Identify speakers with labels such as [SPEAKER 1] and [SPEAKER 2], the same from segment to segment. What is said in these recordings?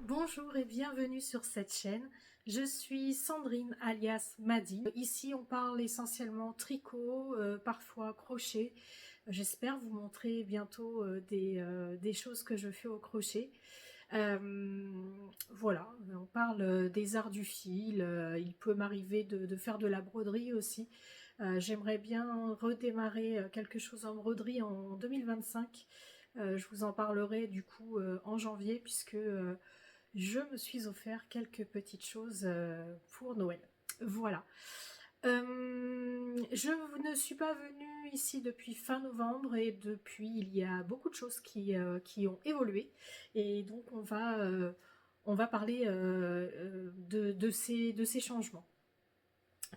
[SPEAKER 1] Bonjour et bienvenue sur cette chaîne. Je suis Sandrine alias Madi. Ici on parle essentiellement tricot, parfois crochet. J'espère vous montrer bientôt des choses que je fais au crochet. Voilà, on parle des arts du fil. Il peut m'arriver de faire de la broderie aussi. J'aimerais bien redémarrer quelque chose en broderie en 2025. Je vous en parlerai du coup en janvier puisque je me suis offert quelques petites choses pour Noël. Voilà. Je ne suis pas venue ici depuis fin novembre et depuis il y a beaucoup de choses qui ont évolué et donc on va parler de ces changements.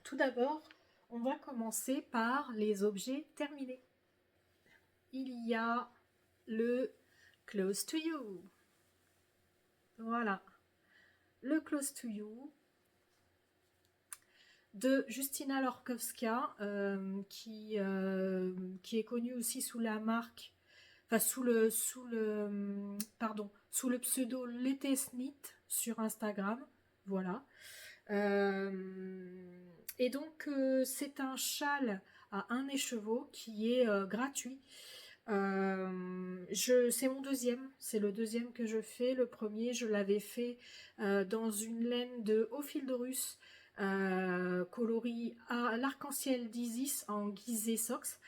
[SPEAKER 1] Tout d'abord, on va commencer par les objets terminés. Il y a le Close to You. Voilà, le Close to You de Justyna Lorkowska, qui est connue aussi sous la marque, enfin sous le pseudo Latest Knit sur Instagram. Voilà. Et donc c'est un châle à un écheveau qui est gratuit. C'est mon deuxième, c'est le deuxième que je fais. Le premier, je l'avais fait dans une laine de haut fil de russe coloris à l'arc-en-ciel d'Isis en guisé socks.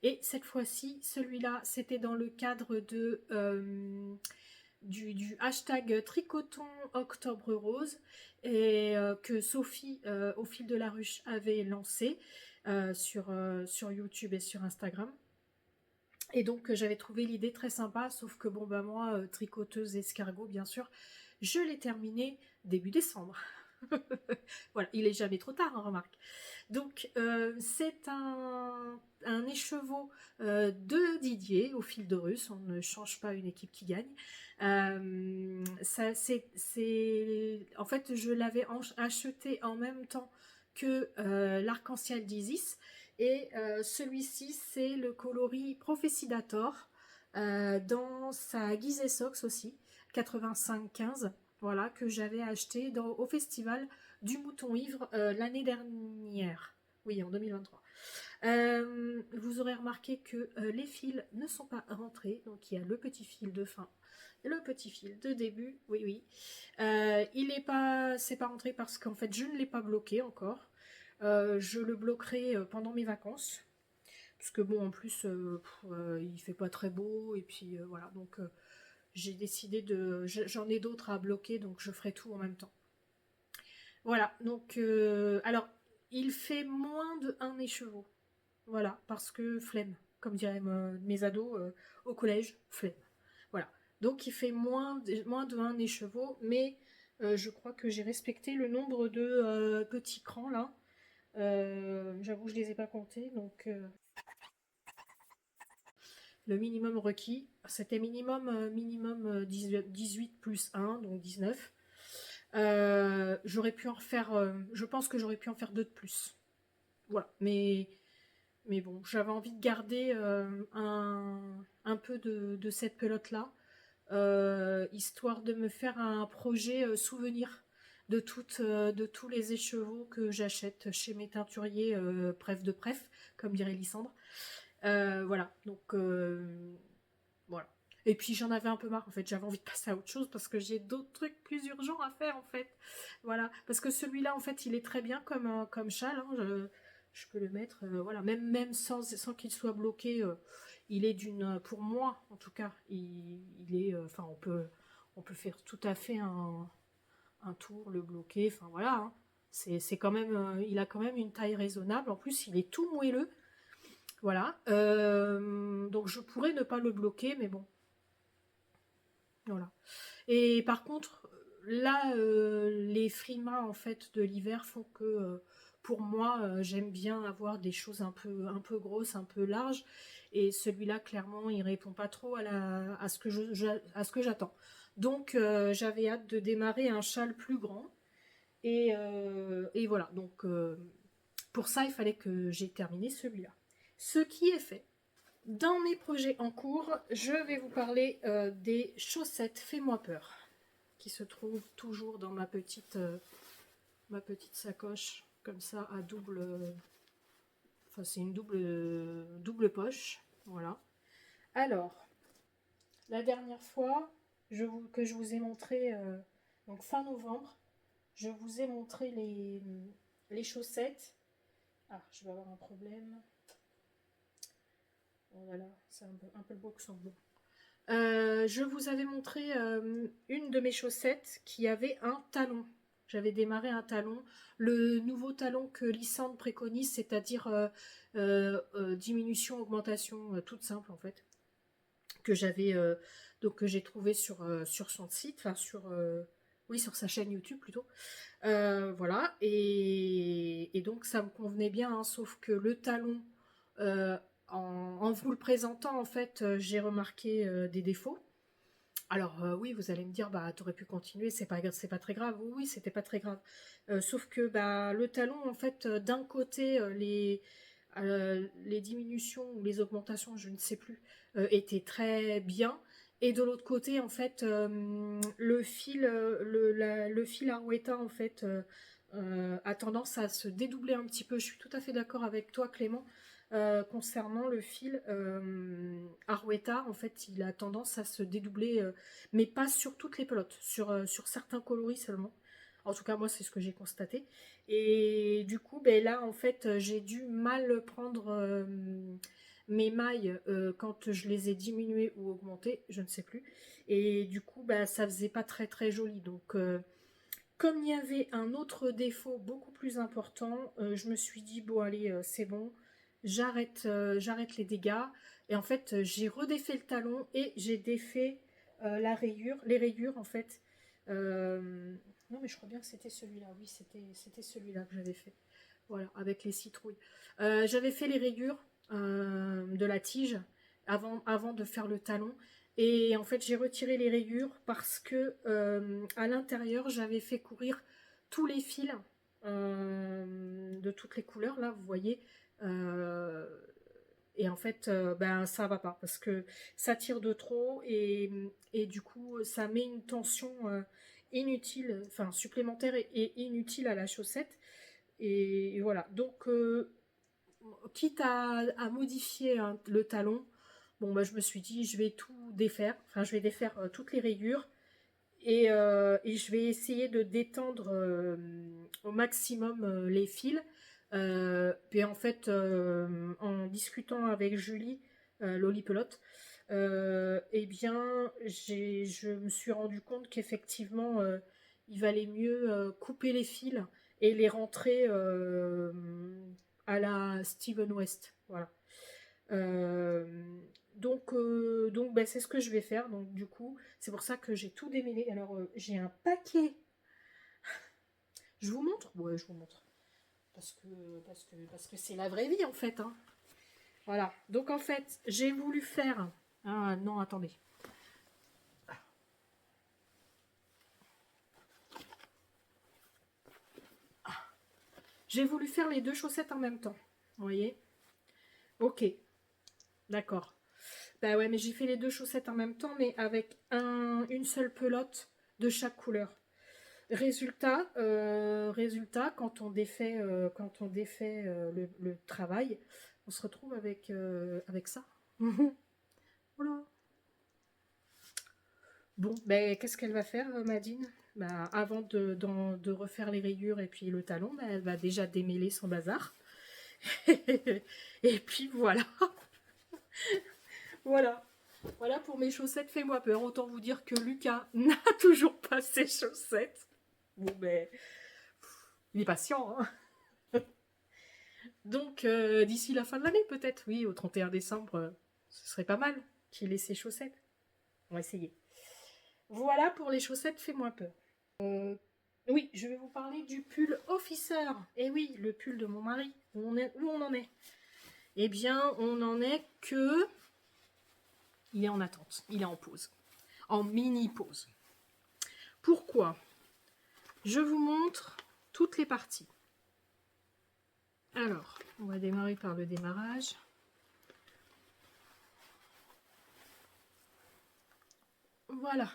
[SPEAKER 1] Et cette fois-ci, celui-là, c'était dans le cadre de du hashtag tricoton octobre rose et que Sophie au fil de la ruche avait lancé sur YouTube et sur Instagram. Et donc j'avais trouvé l'idée très sympa, sauf que bon bah moi, tricoteuse escargot bien sûr, je l'ai terminé début décembre. Voilà, il est jamais trop tard, hein, remarque. Donc c'est un écheveau de Didier au fil de russe, on ne change pas une équipe qui gagne. En fait je l'avais acheté en même temps que l'arc-en-ciel d'Isis. Et celui-ci, c'est le coloris Professidator dans sa guisée socks aussi, 85-15, voilà, que j'avais acheté au festival du Mouton Ivre l'année dernière. Oui, en 2023. Vous aurez remarqué que les fils ne sont pas rentrés, donc il y a le petit fil de fin et le petit fil de début, oui. C'est pas rentré parce qu'en fait je ne l'ai pas bloqué encore. Je le bloquerai pendant mes vacances. Parce que bon, en plus, il fait pas très beau. Et puis voilà, donc j'ai décidé j'en ai d'autres à bloquer, donc je ferai tout en même temps. Voilà, donc alors, il fait moins de 1 écheveau. Voilà, parce que flemme, comme diraient mes ados au collège, flemme. Voilà, donc il fait moins de 1 écheveau, mais je crois que j'ai respecté le nombre de petits crans là. J'avoue, je les ai pas comptés, donc le minimum requis, c'était minimum 18 plus 1, donc 19. J'aurais pu en refaire, je pense que j'aurais pu en faire 2 de plus. Voilà, mais bon, j'avais envie de garder un peu de cette pelote-là, histoire de me faire un projet souvenir de tous les écheveaux que j'achète chez mes teinturiers pref de pref, comme dirait Lysandre. Voilà, donc voilà. Et puis j'en avais un peu marre en fait, j'avais envie de passer à autre chose parce que j'ai d'autres trucs plus urgents à faire en fait. Voilà, parce que celui-là en fait il est très bien comme châle, hein. Je peux le mettre, voilà, même sans qu'il soit bloqué, il est pour moi en tout cas, il est, enfin on peut faire tout à fait un tour, le bloquer, enfin voilà, hein. C'est quand même, il a quand même une taille raisonnable, en plus il est tout moelleux. Voilà, donc je pourrais ne pas le bloquer, mais bon, voilà. Et par contre, là, les frimas en fait de l'hiver font que Pour moi, j'aime bien avoir des choses un peu grosses, un peu larges. Et celui-là, clairement, il répond pas trop à ce que à ce que j'attends. Donc, j'avais hâte de démarrer un châle plus grand. Et voilà, donc pour ça, il fallait que j'ai terminé celui-là. Ce qui est fait. Dans mes projets en cours, je vais vous parler des chaussettes Fais-moi peur, qui se trouvent toujours dans ma petite sacoche, comme ça, à double... Enfin, c'est une double poche, voilà. Alors, la dernière fois que je vous ai montré, donc fin novembre, je vous ai montré les chaussettes. Ah, je vais avoir un problème. Oh là là, c'est un peu le boxon. Bon. Je vous avais montré une de mes chaussettes qui avait un talon. J'avais démarré un talon. Le nouveau talon que Lissandre préconise, c'est-à-dire diminution, augmentation, toute simple en fait, que j'avais donc que j'ai trouvé sur son site, enfin oui, sur sa chaîne YouTube plutôt. Voilà, et donc ça me convenait bien, hein, sauf que le talon, euh, en vous le présentant, en fait, j'ai remarqué des défauts. Alors oui, vous allez me dire, bah t'aurais pu continuer, c'est pas très grave. Oui, oui, c'était pas très grave. Sauf que bah le talon, en fait, d'un côté, les diminutions ou les augmentations, je ne sais plus, étaient très bien. Et de l'autre côté, en fait, le fil Arwetta, en fait, a tendance à se dédoubler un petit peu. Je suis tout à fait d'accord avec toi, Clément. Concernant le fil Arwetta, en fait, il a tendance à se dédoubler, mais pas sur toutes les pelotes, sur certains coloris seulement. En tout cas, moi, c'est ce que j'ai constaté. Et du coup, ben, là, en fait, j'ai dû mal prendre mes mailles quand je les ai diminuées ou augmentées, je ne sais plus. Et du coup, ben, ça faisait pas très très joli. Donc, comme il y avait un autre défaut beaucoup plus important, je me suis dit, bon, allez, c'est bon, j'arrête les dégâts. Et en fait, j'ai redéfait le talon et j'ai défait les rayures, en fait. Non, mais je crois bien que c'était celui-là. Oui, c'était celui-là que j'avais fait. Voilà, avec les citrouilles. J'avais fait les rayures de la tige avant de faire le talon. Et en fait, j'ai retiré les rayures parce que à l'intérieur, j'avais fait courir tous les fils de toutes les couleurs. Là, vous voyez. Euh, et en fait, ben ça va pas parce que ça tire de trop et du coup, ça met une tension inutile, enfin supplémentaire et inutile à la chaussette. Et voilà. Donc, quitte à modifier hein, le talon, bon, bah, je me suis dit, je vais tout défaire. Enfin, je vais défaire toutes les rayures. Et je vais essayer de détendre au maximum les fils. Puis en fait, en discutant avec Julie, Lolipelote, eh bien, je me suis rendu compte qu'effectivement, il valait mieux couper les fils et les rentrer à la Steven West. Voilà. Euh, donc ben, c'est ce que je vais faire. Donc du coup, c'est pour ça que j'ai tout démêlé. Alors j'ai un paquet. Je vous montre? Ouais, je vous montre. Parce que c'est la vraie vie en fait. Hein. Voilà. Donc en fait, j'ai voulu faire. Ah non, attendez. J'ai voulu faire les deux chaussettes en même temps. Vous voyez? Ok, d'accord. Bah ouais, mais j'ai fait les deux chaussettes en même temps, mais avec une seule pelote de chaque couleur. Résultat, quand on défait le travail, on se retrouve avec ça. Voilà. Bon, ben, qu'est-ce qu'elle va faire, Madine? Bah, avant de refaire les rayures et puis le talon, ben, elle va déjà démêler son bazar. Et puis voilà. Voilà. Voilà pour mes chaussettes, fais-moi peur. Autant vous dire que Lucas n'a toujours pas ses chaussettes. Bon, ben, il est patient, hein. Donc, d'ici la fin de l'année, peut-être, oui, au 31 décembre, ce serait pas mal qu'il ait ses chaussettes. On va essayer. Voilà pour les chaussettes, fais-moi peur. Oui, je vais vous parler du pull Officer. Et oui, le pull de mon mari. Où on en est? Eh bien, on en est que... Il est en attente, il est en pause. En mini-pause. Pourquoi? Je vous montre toutes les parties. Alors, on va démarrer par le démarrage. Voilà.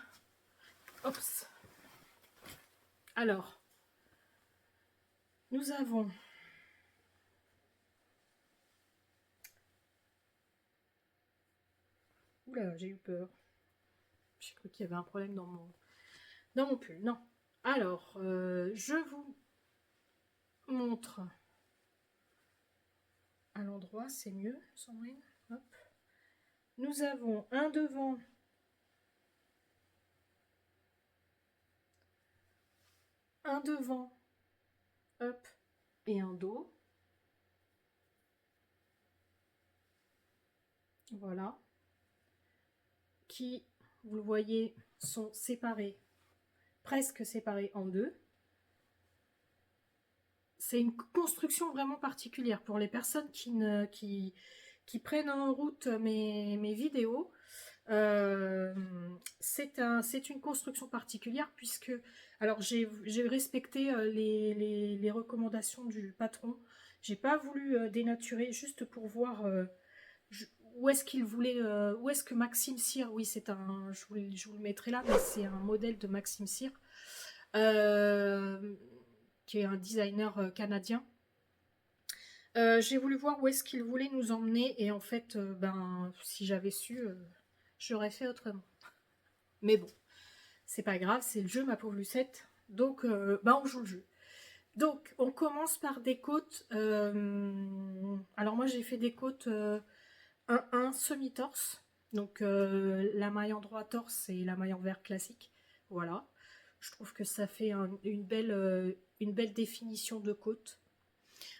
[SPEAKER 1] Oups. Alors, nous avons... Oula, j'ai eu peur. J'ai cru qu'il y avait un problème dans mon pull. Non. Alors, je vous montre à l'endroit, c'est mieux, Sandrine. Hop. Nous avons un devant, hop, et un dos. Voilà. Qui, vous le voyez, sont séparés, presque séparés en deux. C'est une construction vraiment particulière pour les personnes qui prennent en route mes vidéos. C'est une construction particulière puisque, alors j'ai respecté les recommandations du patron. J'ai pas voulu dénaturer juste pour voir où est-ce qu'il voulait, où est-ce que Maxime Cyr, oui c'est un, je vous le mettrai là, mais c'est un modèle de Maxime Cyr. Qui est un designer canadien. J'ai voulu voir où est-ce qu'il voulait nous emmener et en fait, ben, si j'avais su, j'aurais fait autrement. Mais bon, c'est pas grave, c'est le jeu, ma pauvre Lucette. Donc, ben, on joue le jeu. Donc, on commence par des côtes. Alors moi, j'ai fait des côtes 1-1 semi-torse. Donc, la maille en droit torse et la maille en vert classique. Voilà. Je trouve que ça fait une belle définition de côte.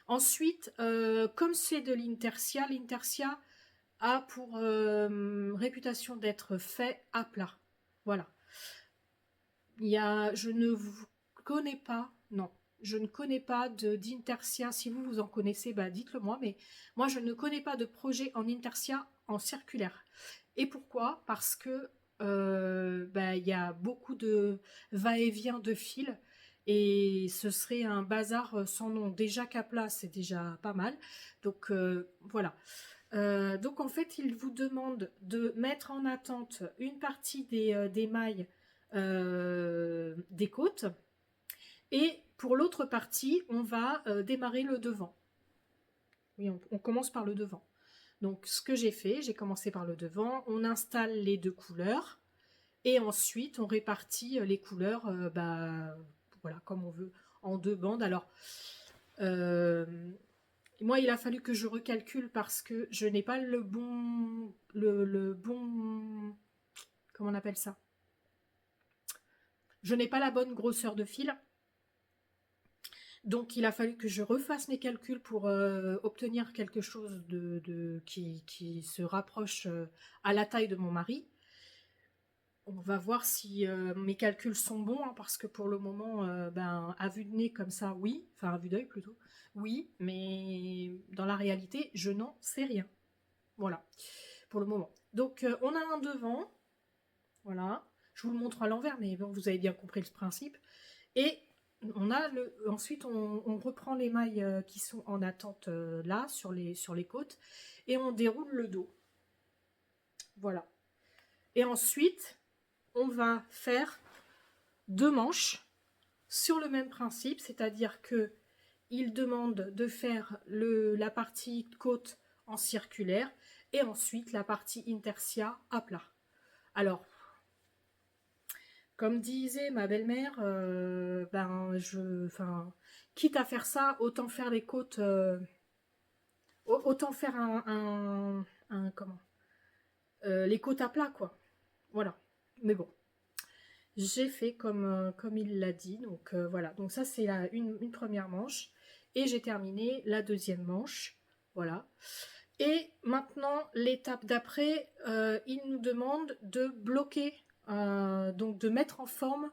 [SPEAKER 1] Ensuite, comme c'est de l'intersia, l'intersia a pour réputation d'être fait à plat. Voilà. Je ne vous connais pas, non, je ne connais pas d'intersia. Si vous en connaissez, bah dites-le moi, mais moi je ne connais pas de projet en intersia en circulaire. Et pourquoi? Parce que y a beaucoup de va-et-vient de fils et ce serait un bazar sans nom. Déjà qu'à plat, c'est déjà pas mal. Donc voilà. Donc en fait, il vous demande de mettre en attente une partie des mailles des côtes. Et pour l'autre partie, on va démarrer le devant. Oui, on commence par le devant. Donc ce que j'ai fait, j'ai commencé par le devant, on installe les deux couleurs et ensuite on répartit les couleurs voilà, comme on veut, en deux bandes. Alors moi il a fallu que je recalcule parce que je n'ai pas le bon comment on appelle ça, je n'ai pas la bonne grosseur de fil. Donc il a fallu que je refasse mes calculs pour obtenir quelque chose qui se rapproche à la taille de mon mari. On va voir si mes calculs sont bons, hein, parce que pour le moment, à vue de nez comme ça, oui, enfin à vue d'œil plutôt, oui, mais dans la réalité, je n'en sais rien. Voilà, pour le moment. Donc on a un devant, voilà, je vous le montre à l'envers, mais bon, vous avez bien compris le principe. Et ensuite on reprend les mailles qui sont en attente là sur les côtes et on déroule le dos. Voilà. Et ensuite on va faire deux manches sur le même principe, c'est-à-dire que il demande de faire la partie côte en circulaire et ensuite la partie intersia à plat. Alors comme disait ma belle-mère, quitte à faire ça, autant faire les côtes, autant faire les côtes à plat, quoi. Voilà. Mais bon, j'ai fait comme il l'a dit, donc voilà. Donc ça c'est une première manche et j'ai terminé la deuxième manche, voilà. Et maintenant l'étape d'après, il nous demande de bloquer. Donc de mettre en forme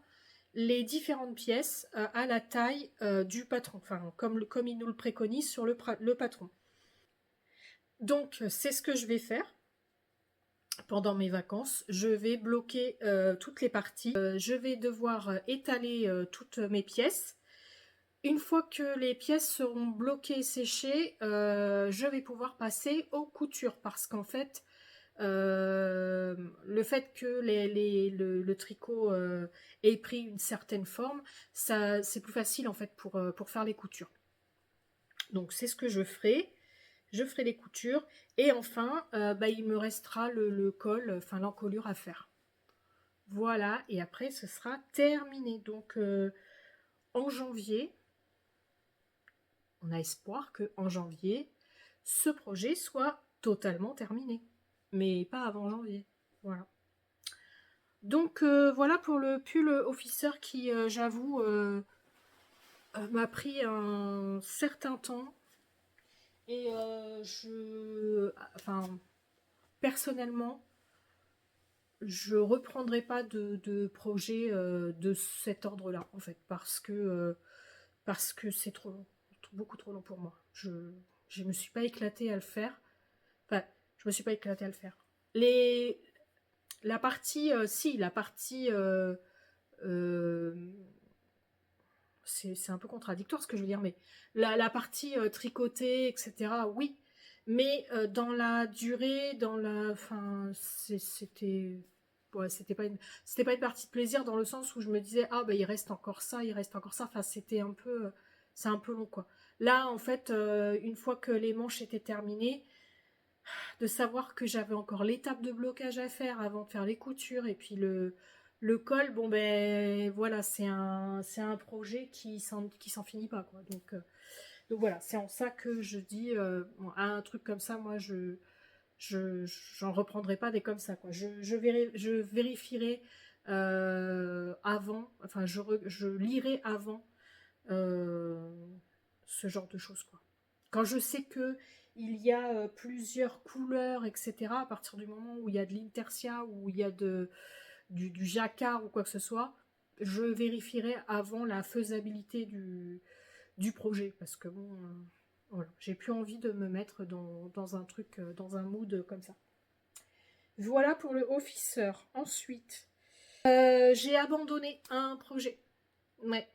[SPEAKER 1] les différentes pièces à la taille du patron, enfin comme il nous le préconise sur le patron. Donc c'est ce que je vais faire pendant mes vacances. Je vais bloquer toutes les parties. Je vais devoir étaler toutes mes pièces. Une fois que les pièces seront bloquées et séchées, je vais pouvoir passer aux coutures parce qu'en fait, le fait que le tricot ait pris une certaine forme, c'est plus facile en fait pour faire les coutures. Donc c'est ce que je ferai. Je ferai les coutures et enfin, il me restera le col, enfin l'encolure à faire. Voilà, et après ce sera terminé. Donc en janvier, on a espoir que en janvier, ce projet soit totalement terminé. Mais pas avant janvier. Voilà. Donc voilà pour le pull officer qui, j'avoue, m'a pris un certain temps. Et personnellement, je reprendrai pas de projet de cet ordre-là, en fait, parce que c'est trop long, beaucoup trop long pour moi. Je me suis pas éclatée à le faire. Enfin, je me suis pas éclatée à le faire. La partie, si, la partie, c'est un peu contradictoire ce que je veux dire, mais la partie tricotée, etc., oui. Mais dans la durée, c'était... Ouais, c'était pas une partie de plaisir dans le sens où je me disais, ah il reste encore ça, il reste encore ça. Enfin, c'est un peu long, quoi. Là, en fait, une fois que les manches étaient terminées, de savoir que j'avais encore l'étape de blocage à faire avant de faire les coutures et puis le col, bon ben voilà, c'est un projet qui s'en finit pas, quoi. Donc voilà, c'est en ça que je dis un truc comme ça, moi j'en reprendrai pas des comme ça, quoi. Je vérifierai avant, enfin je lirai avant ce genre de choses, quoi. Quand je sais que il y a plusieurs couleurs, etc., à partir du moment où il y a de l'intersia, ou il y a du jacquard ou quoi que ce soit, je vérifierai avant la faisabilité du projet, parce que bon, voilà, j'ai plus envie de me mettre dans un truc, dans un mood comme ça. Voilà pour le officer. Ensuite, j'ai abandonné un projet. Ouais.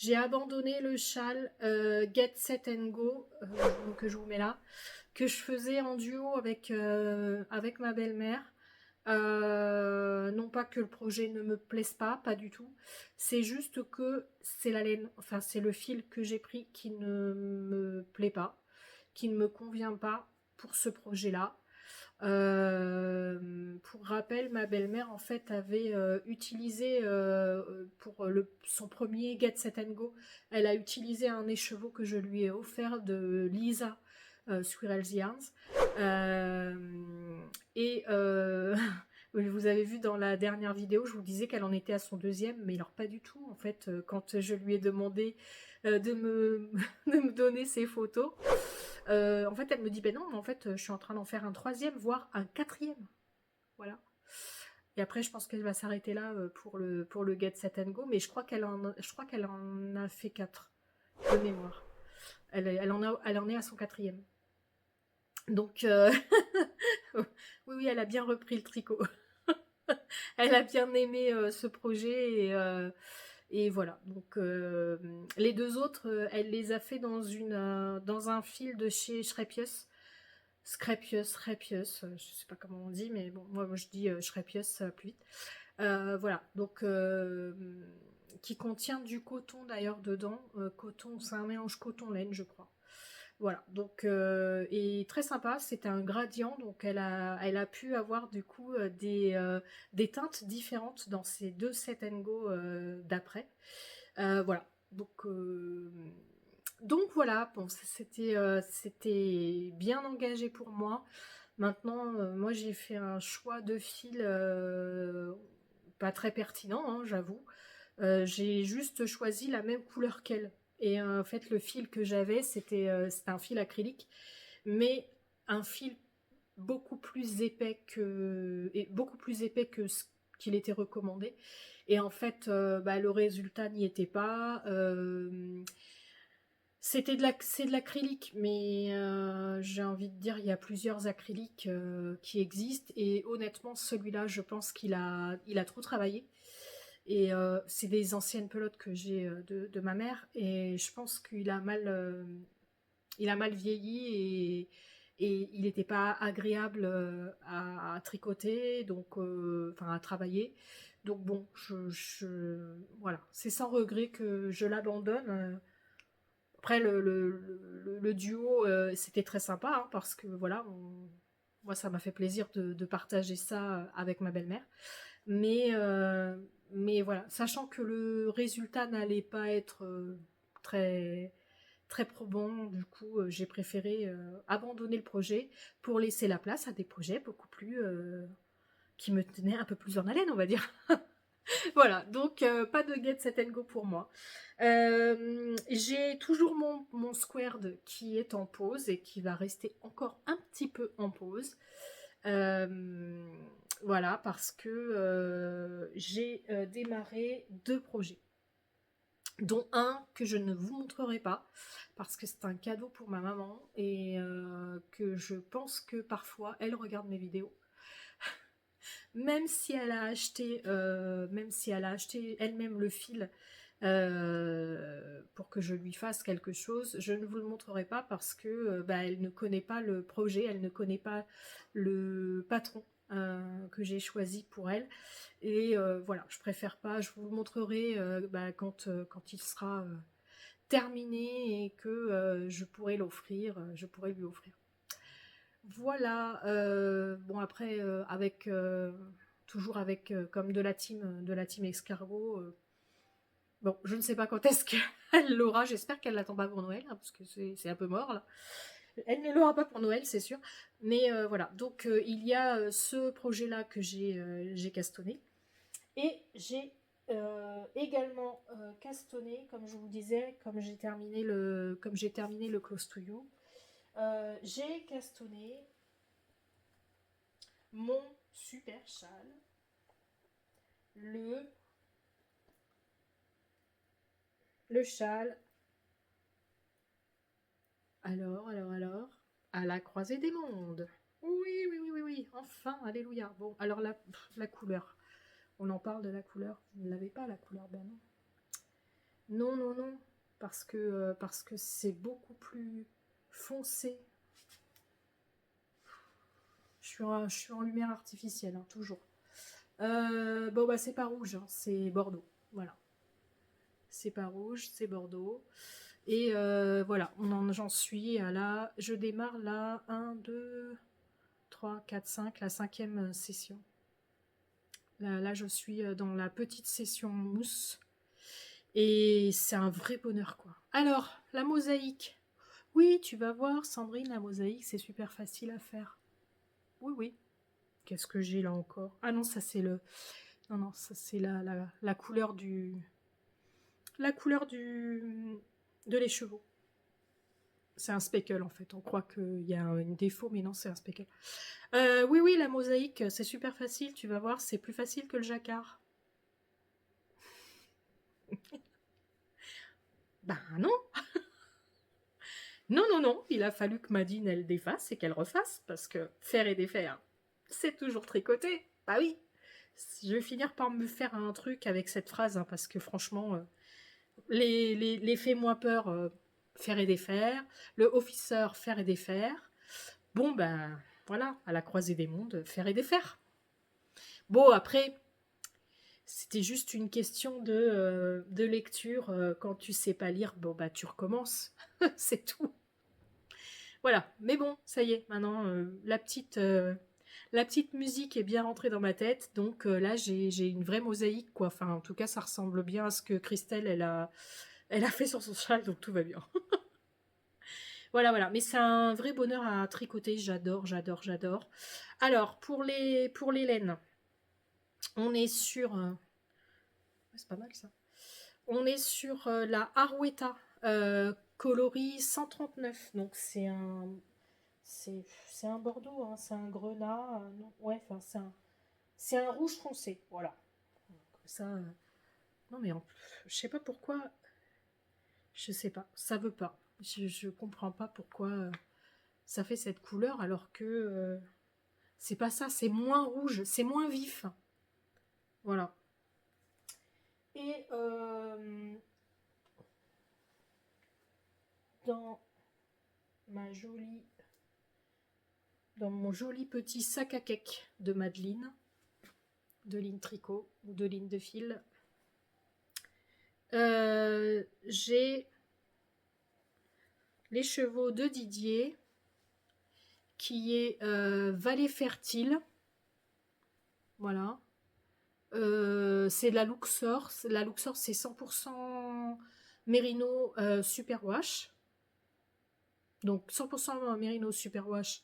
[SPEAKER 1] J'ai abandonné le châle Get Set and Go, que je vous mets là, que je faisais en duo avec ma belle-mère. Non pas que le projet ne me plaise pas du tout. C'est juste que c'est la laine, enfin c'est le fil que j'ai pris qui ne me plaît pas, qui ne me convient pas pour ce projet-là. Pour rappel, ma belle-mère en fait avait utilisé pour son premier Get Set and Go, elle a utilisé un écheveau que je lui ai offert de Lisa Squirrel's Yarns. Et vous avez vu dans la dernière vidéo, je vous disais qu'elle en était à son deuxième, mais alors pas du tout en fait. Quand je lui ai demandé de me donner ses photos, en fait elle me dit ben non, mais en fait je suis en train d'en faire un troisième, voire un quatrième. Voilà. Et après je pense qu'elle va s'arrêter là pour le Get Set and Go, mais je crois qu'elle en a fait 4 de mémoire. Elle en est à son quatrième. Donc oui, elle a bien repris le tricot. Elle a bien aimé ce projet et voilà. Donc les deux autres, elle les a fait dans un fil de chez Schrepius. Schrepius, je sais pas comment on dit, mais bon, moi je dis Schrepius plus vite. Voilà, donc qui contient du coton d'ailleurs dedans. Coton, c'est un mélange coton-laine, je crois. Voilà, donc et très sympa, c'était un gradient, donc elle a pu avoir du coup des teintes différentes dans ces deux set and go d'après. Voilà, donc voilà, bon, c'était bien engagé pour moi. Maintenant, moi j'ai fait un choix de fil pas très pertinent, hein, j'avoue. J'ai juste choisi la même couleur qu'elle. Et en fait, le fil que j'avais, c'était un fil acrylique, mais un fil beaucoup plus épais que qu'il était recommandé. Et en fait, bah, le résultat n'y était pas. C'est de l'acrylique, mais j'ai envie de dire, il y a plusieurs acryliques qui existent. Et honnêtement, celui-là, je pense il a trop travaillé. Et c'est des anciennes pelotes que j'ai de ma mère. Et je pense il a mal vieilli et il n'était pas agréable à tricoter, donc enfin à travailler. Donc bon, voilà, c'est sans regret que je l'abandonne. Après le duo, c'était très sympa hein, parce que voilà, moi ça m'a fait plaisir de partager ça avec ma belle-mère. Mais, euh, mais voilà, sachant que le résultat n'allait pas être très très probant. Du coup, j'ai préféré abandonner le projet pour laisser la place à des projets beaucoup plus qui me tenaient un peu plus en haleine, on va dire. Voilà, donc pas de Get Set and Go pour moi. J'ai toujours mon squared qui est en pause et qui va rester encore un petit peu en pause. Euh, voilà, parce que j'ai démarré 2 projets, dont un que je ne vous montrerai pas parce que c'est un cadeau pour ma maman et que je pense que parfois elle regarde mes vidéos. Même si elle a acheté elle-même le fil pour que je lui fasse quelque chose, je ne vous le montrerai pas parce que bah, elle ne connaît pas le projet, elle ne connaît pas le patron que j'ai choisi pour elle. Et voilà, je préfère pas, je vous le montrerai bah, quand il sera terminé et que je pourrai l'offrir, je pourrai lui offrir. Voilà, bon après avec toujours avec comme de la team escargot. Bon, je ne sais pas quand est-ce qu'elle l'aura. J'espère qu'elle l'attend pas pour Noël hein, parce que c'est un peu mort là. Elle ne l'aura pas pour Noël, c'est sûr. Mais voilà, donc il y a ce projet-là que j'ai castonné et j'ai également castonné, comme je vous disais, comme j'ai terminé le Close to You, j'ai castonné mon super châle, le, le châle, alors, à la croisée des mondes. Oui, oui, oui, oui, oui, enfin, alléluia. Bon, alors la couleur, on en parle de la couleur. Vous ne l'avez pas, la couleur, ben non. Non, non, non, parce que c'est beaucoup plus foncé. Je suis en lumière artificielle, hein, toujours. Bon, bah, c'est pas rouge, hein, c'est Bordeaux. Voilà. C'est pas rouge, c'est Bordeaux. Et voilà, j'en suis à là. Je démarre là, 1, 2, 3, 4, 5, la 5e session. Là, je suis dans la petite session mousse. Et c'est un vrai bonheur, quoi. Alors, la mosaïque. Oui, tu vas voir, Sandrine, la mosaïque, c'est super facile à faire. Oui, oui. Qu'est-ce que j'ai là encore? Ah non, ça c'est le... Non, non, ça c'est la couleur du... La couleur de l'écheveau. C'est un speckle en fait. On croit qu'il y a un défaut, mais non, c'est un speckle. Oui, oui, la mosaïque, c'est super facile. Tu vas voir, c'est plus facile que le jacquard. Ben non. Non, non, non. Il a fallu que Madine, elle défasse et qu'elle refasse. Parce que faire et défaire, c'est toujours tricoter. Bah oui. Je vais finir par me faire un truc avec cette phrase. Hein, parce que franchement, les fais-moi peur, faire et défaire. Le officer, faire et défaire. Bon, ben voilà, à la croisée des mondes, faire et défaire. Bon, après, c'était juste une question de lecture. Quand tu sais pas lire, bon, bah tu recommences. C'est tout. Voilà. Mais bon, ça y est, maintenant, la petite musique est bien rentrée dans ma tête. Donc là, j'ai une vraie mosaïque, quoi. Enfin, en tout cas, ça ressemble bien à ce que Christelle, elle a fait sur son cheval, donc tout va bien. Voilà, voilà. Mais c'est un vrai bonheur à tricoter. J'adore, j'adore, j'adore. Alors, pour les laines, on est sur... c'est pas mal, ça. On est sur la Arouetta coloris 139. Donc, c'est un Bordeaux, hein, c'est un Grenat. Non, ouais, enfin, C'est un rouge foncé, voilà. Comme ça, non mais je sais pas pourquoi, je sais pas, ça veut pas. Je comprends pas pourquoi ça fait cette couleur alors que c'est pas ça, c'est moins rouge, c'est moins vif. Voilà. Et dans ma jolie, dans mon joli petit sac à cake de Madeleine, de ligne tricot ou de ligne de fil, j'ai les chevaux de Didier, qui est Vallée Fertile. Voilà. C'est de la Luxor. La Luxor, c'est 100% Mérino Superwash. Donc 100% Mérino Superwash,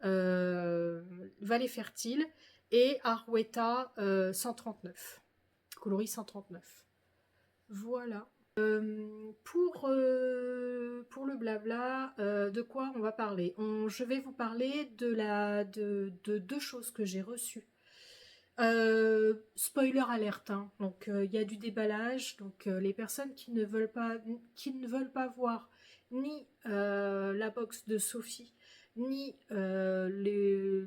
[SPEAKER 1] Vallée Fertile, et Arweta 139. Coloris 139. Voilà. Pour le blabla, de quoi on va parler? Je vais vous parler de deux choses que j'ai reçues. Spoiler alerte, hein. Donc il y a du déballage, donc les personnes qui ne veulent pas voir ni la box de Sophie, ni le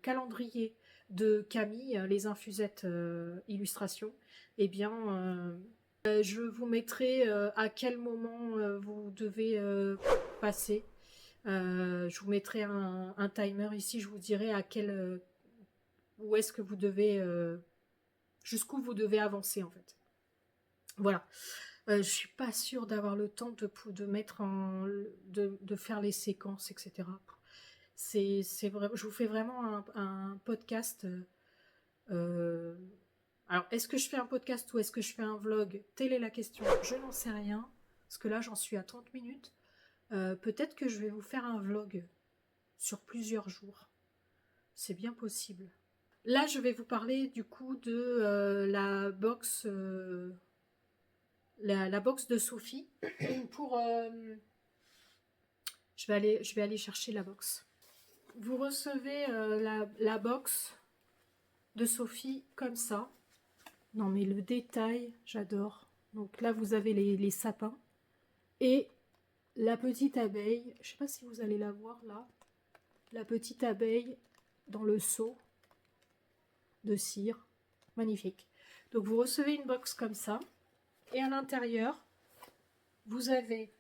[SPEAKER 1] calendrier de Camille, les infusettes illustrations, eh bien je vous mettrai à quel moment vous devez passer. Je vous mettrai un timer ici, je vous dirai à quel où est-ce que vous devez jusqu'où vous devez avancer en fait. Voilà. Je suis pas sûre d'avoir le temps de mettre de faire les séquences, etc. C'est vrai, je vous fais vraiment un podcast. Alors, est-ce que je fais un podcast ou est-ce que je fais un vlog? Telle est la question. Je n'en sais rien. Parce que là, j'en suis à 30 minutes. Peut-être que je vais vous faire un vlog sur plusieurs jours. C'est bien possible. Là, je vais vous parler du coup de la box la box de Sophie. Pour je vais aller chercher la box. Vous recevez la box de Sophie comme ça. Non mais le détail, j'adore. Donc là, vous avez les sapins et la petite abeille. Je sais pas si vous allez la voir là. La petite abeille dans le seau de cire. Magnifique. Donc vous recevez une box comme ça. Et à l'intérieur, vous avez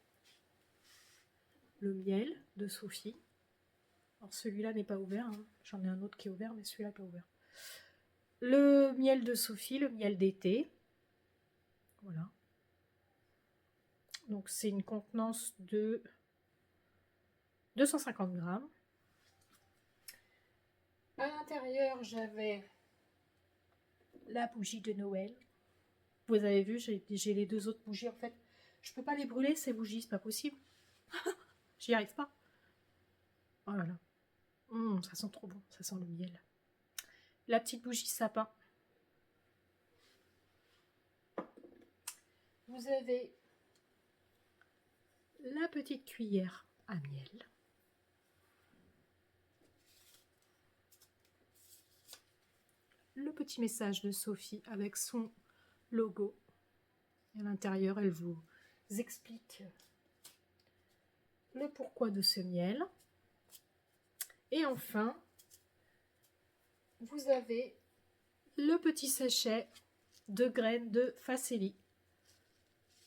[SPEAKER 1] le miel de Sophie. Alors celui-là n'est pas ouvert. Hein. J'en ai un autre qui est ouvert, mais celui-là n'est pas ouvert. Le miel de Sophie, le miel d'été. Voilà. Donc c'est une contenance de 250 grammes. À l'intérieur, j'avais la bougie de Noël. Vous avez vu, j'ai les deux autres bougies. En fait, je peux pas les brûler, ces bougies, c'est pas possible. J'y arrive pas. Oh là là. Ça sent trop bon, ça sent le miel. La petite bougie sapin. Vous avez la petite cuillère à miel. Le petit message de Sophie avec son logo. Et à l'intérieur, elle vous explique le pourquoi de ce miel. Et enfin, vous avez le petit sachet de graines de facélie.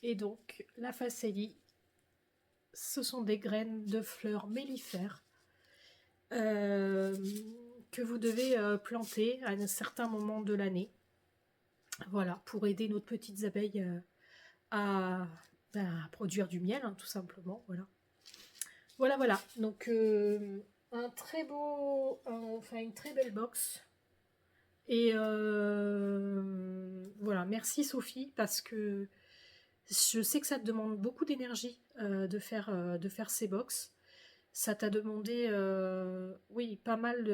[SPEAKER 1] Et donc, la facélie, ce sont des graines de fleurs mellifères que vous devez planter à un certain moment de l'année. Voilà, pour aider nos petites abeilles à produire du miel, hein, tout simplement. Voilà. Voilà. Donc, un très beau, enfin une très belle box. Et voilà, merci Sophie, parce que je sais que ça te demande beaucoup d'énergie de faire ces box. Ça t'a demandé, oui, pas mal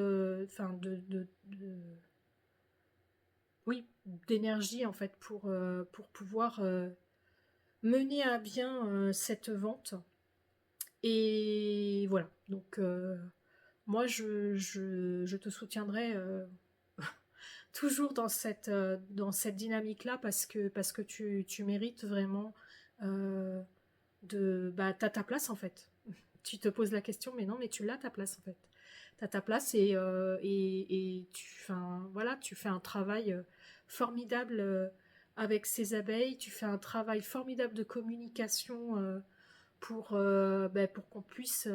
[SPEAKER 1] oui, d'énergie en fait pour pouvoir mener à bien cette vente. Et voilà, donc moi je te soutiendrai toujours dans cette dynamique-là parce que tu mérites vraiment t'as ta place en fait. Tu te poses la question, mais non, mais tu l'as ta place en fait. T'as ta place et voilà, tu fais un travail formidable avec ces abeilles, tu fais un travail formidable de communication pour qu'on puisse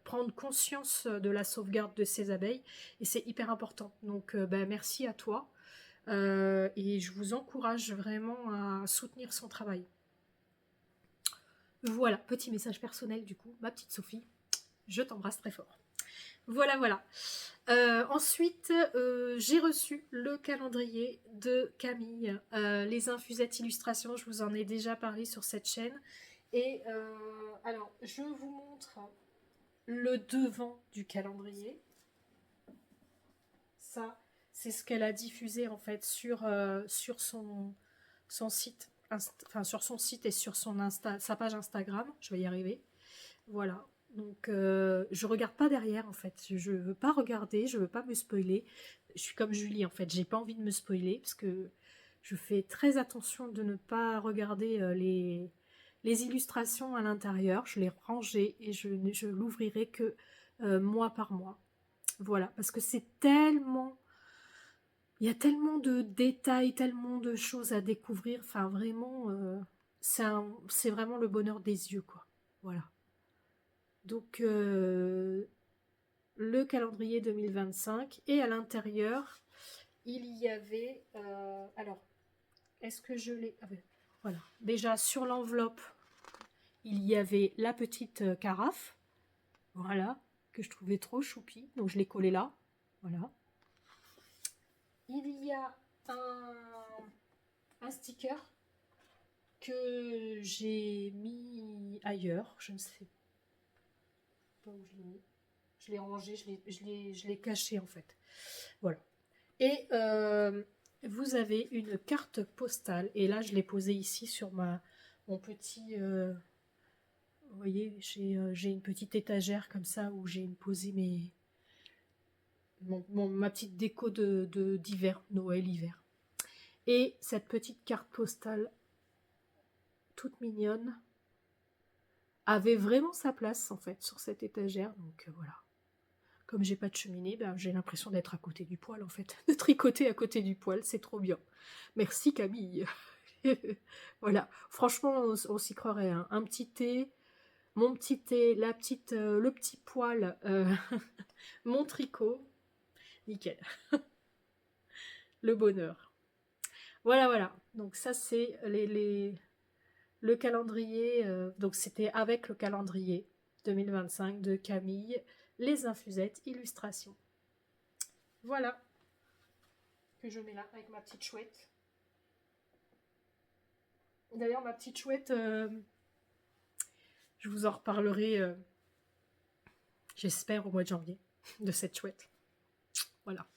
[SPEAKER 1] prendre conscience de la sauvegarde de ces abeilles et c'est hyper important. Donc merci à toi et je vous encourage vraiment à soutenir son travail. Voilà, petit message personnel du coup, ma petite Sophie, je t'embrasse très fort. Voilà, voilà. Ensuite, j'ai reçu le calendrier de Camille, les infusettes illustrations, je vous en ai déjà parlé sur cette chaîne. Et alors, je vous montre le devant du calendrier. Ça, c'est ce qu'elle a diffusé en fait sur son site, sur son site et sur sa page Instagram. Je vais y arriver. Voilà. Donc, je regarde pas derrière en fait. Je veux pas regarder, je veux pas me spoiler. Je suis comme Julie en fait. J'ai pas envie de me spoiler parce que je fais très attention de ne pas regarder les illustrations à l'intérieur. Je les rangeais et je l'ouvrirai que mois par mois. Voilà, parce que c'est tellement... Il y a tellement de détails, tellement de choses à découvrir. Enfin, vraiment, c'est vraiment le bonheur des yeux, quoi. Voilà. Donc, le calendrier 2025. Et à l'intérieur, il y avait... alors, est-ce que je l'ai... Ah ben, voilà. Déjà, sur l'enveloppe, il y avait la petite carafe. Voilà. Que je trouvais trop choupi. Donc, je l'ai collée là. Voilà. Il y a un sticker que j'ai mis ailleurs. Je ne sais pas où je l'ai mis. Je l'ai rangé, je l'ai caché en fait. Voilà. Et vous avez une carte postale. Et là, je l'ai posée ici sur mon petit... vous voyez, j'ai une petite étagère comme ça où j'ai posé ma petite déco d'hiver, Noël-hiver. Et cette petite carte postale toute mignonne avait vraiment sa place en fait sur cette étagère. Donc voilà. Comme j'ai pas de cheminée, j'ai l'impression d'être à côté du poêle en fait. De tricoter à côté du poêle, c'est trop bien. Merci Camille. Voilà. Franchement, on s'y croirait. Hein. Un petit thé, mon petit thé, le petit poêle, mon tricot. Nickel. Le bonheur. Voilà, voilà. Donc ça, c'est le calendrier. Donc c'était avec le calendrier 2025 de Camille, les infusettes illustrations. Voilà. Que je mets là avec ma petite chouette. D'ailleurs, ma petite chouette, je vous en reparlerai, j'espère, au mois de janvier, de cette chouette. Voilà.